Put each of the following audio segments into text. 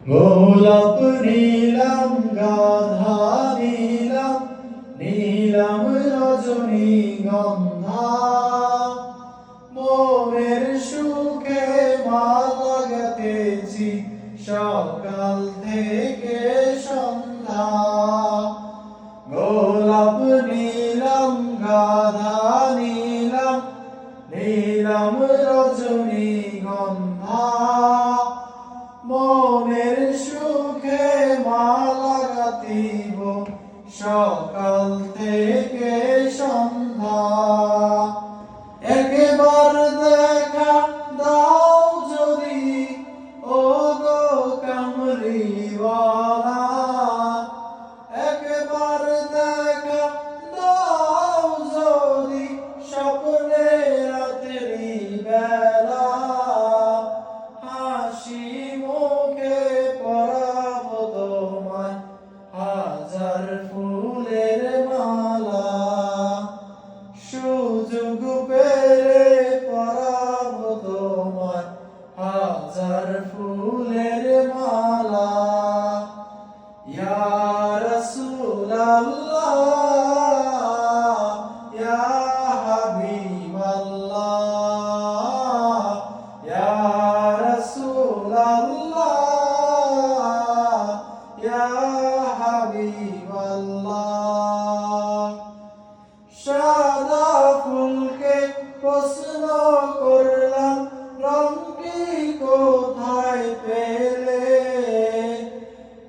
গোলাপ নীলাম গাধা নীলাম নীলাম রজনীগন্ধা মনের সুখে মালা গাঁথেছি সকাল থেকে সন্ধ্যা। গোলাপ নীলাম গাধা নীলাম নীলাম রজনীগন্ধা মনের সুখে মালা গাঁথিব সকাল থেকে সন্ধ্যা। একবার দেখা দাও যদি ও গো কামলিওয়ালা, একবার দেখা দাও যদি স্বপ্নে রাতেরি বেলা, হাসি মুখে পরাবো তোমায় হাজার ফুলের মালা। সুযোগ পেলে পরাবো তোমায় হাজার ফুলের মালা। ইয়া রাসূলাল্লাহ ইয়া হাবিবাল্লাহ ইয়া রাসূলাল্লাহ ইয়া হাবিবাল্লাহ। সাদা ফুলকে প্রশ্ন করলাম রংটি কোথায় পেলে,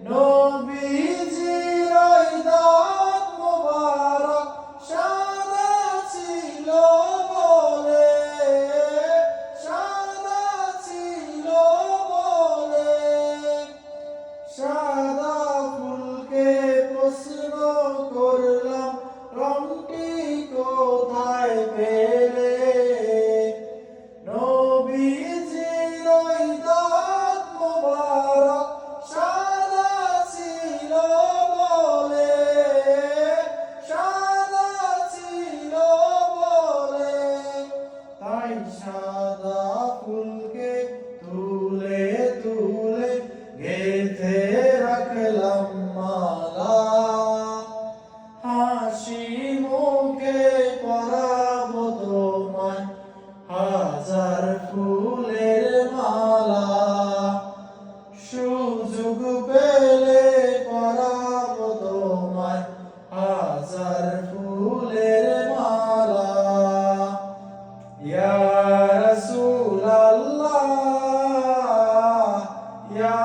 নবীজির ওই দাঁত মোবারক সাদা ছিল বলে, সাদা ছিল বলে। সাদা ফুলকে প্রশ্ন করলাম রংটি কোথায় পেলে, নবীজির ওই দাঁত মোবারক সাদা ছিল বলে, সাদা ছিল বলে। তাই সাদা ফুলকে তুলে তুলে গেঁথে রাখলাম মালা, হাসি মুখে পরাবো তোমায় হাজার ফুলের মালা। সুযোগ পেলে পরাবো তোমায় হাজার ফুলের মালা। ইয়া রাসূলাল্লাহ ইয়া